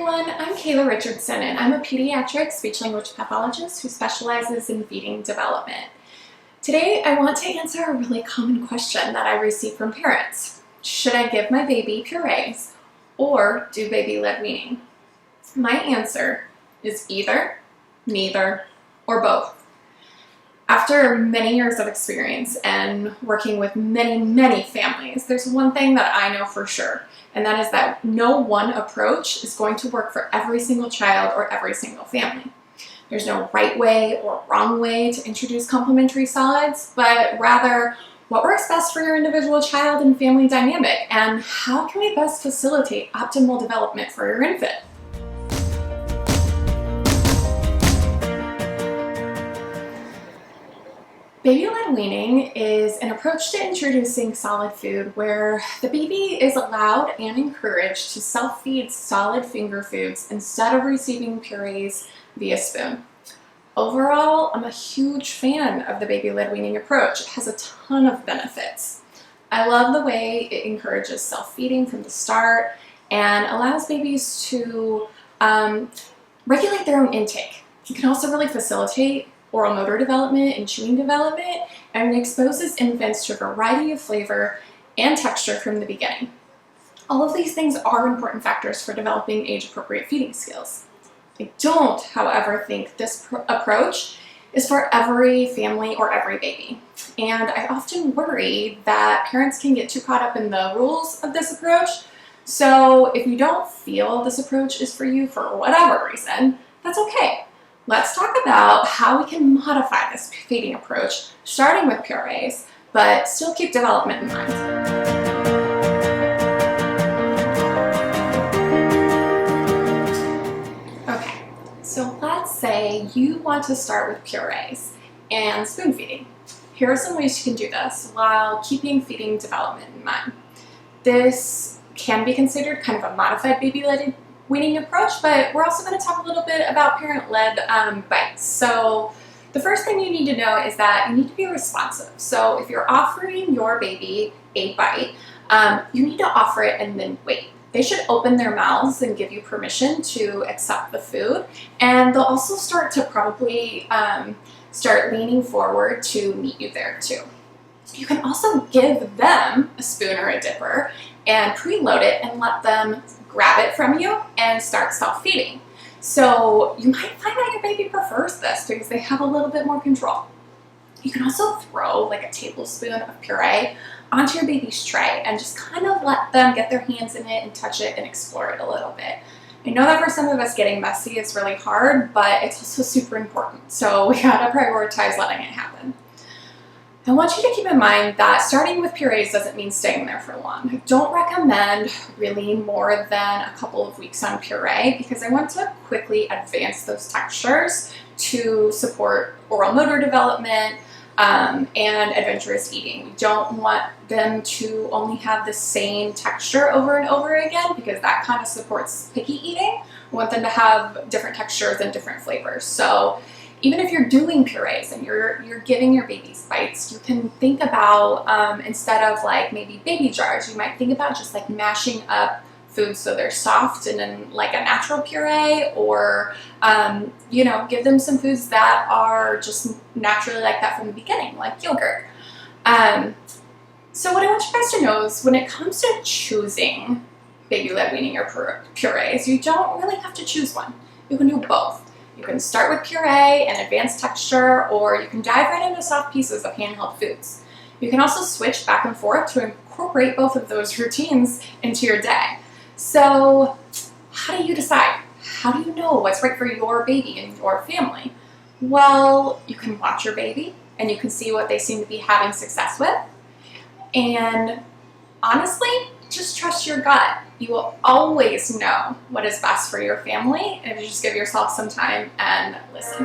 everyone, I'm Kayla Richardson and I'm a pediatric speech-language pathologist who specializes in feeding development. Today I want to answer a really common question that I receive from parents. Should I give my baby purees or do baby-led weaning? My answer is either, neither, or both. After many years of experience and working with many families, there's one thing that I know for sure, and that is that no one approach is going to work for every single child or every single family. There's no right way or wrong way to introduce complementary solids, but rather what works best for your individual child and family dynamic, and how can we best facilitate optimal development for your infant. Baby-led weaning is an approach to introducing solid food where the baby is allowed and encouraged to self-feed solid finger foods instead of receiving purees via spoon. Overall, I'm a huge fan of the baby-led weaning approach. It has a ton of benefits. I love the way it encourages self-feeding from the start and allows babies to regulate their own intake. It can also really facilitate oral motor development and chewing development, and it exposes infants to a variety of flavor and texture from the beginning. All of these things are important factors for developing age-appropriate feeding skills. I don't, however, think this approach is for every family or every baby. And I often worry that parents can get too caught up in the rules of this approach. So if you don't feel this approach is for you for whatever reason, that's okay. Let's talk about how we can modify this feeding approach, starting with purees, but still keep development in mind. Okay, so let's say you want to start with purees and spoon feeding. Here are some ways you can do this while keeping feeding development in mind. This can be considered kind of a modified baby-led weaning approach, but we're also going to talk a little bit about parent-led bites. So the first thing you need to know is that you need to be responsive. So if you're offering your baby a bite, you need to offer it and then wait. They should open their mouths and give you permission to accept the food, and they'll also start to probably start leaning forward to meet you there too. You can also give them a spoon or a dipper and preload it and let them grab it from you and start self-feeding. So you might find that your baby prefers this because they have a little bit more control. You can also throw like a tablespoon of puree onto your baby's tray and just kind of let them get their hands in it and touch it and explore it a little bit. I know that for some of us getting messy is really hard, but it's also super important. So we gotta prioritize letting it happen. I want you to keep in mind that starting with purees doesn't mean staying there for long. I don't recommend really more than a couple of weeks on puree because I want to quickly advance those textures to support oral motor development and adventurous eating. We don't want them to only have the same texture over and over again because that kind of supports picky eating. We want them to have different textures and different flavors. So even if you're doing purees and you're giving your babies bites, you can think about, instead of like maybe baby jars, you might think about just like mashing up foods so they're soft and then like a natural puree, or, give them some foods that are just naturally like that from the beginning, like yogurt. So what I want you guys to know is when it comes to choosing baby-led weaning or purees, you don't really have to choose one. You can do both. You can start with puree and advanced texture, or you can dive right into soft pieces of handheld foods. You can also switch back and forth to incorporate both of those routines into your day. So how do you decide? How do you know what's right for your baby and your family? Well, you can watch your baby and you can see what they seem to be having success with. And honestly, just trust your gut. You will always know what is best for your family if you just give yourself some time and listen.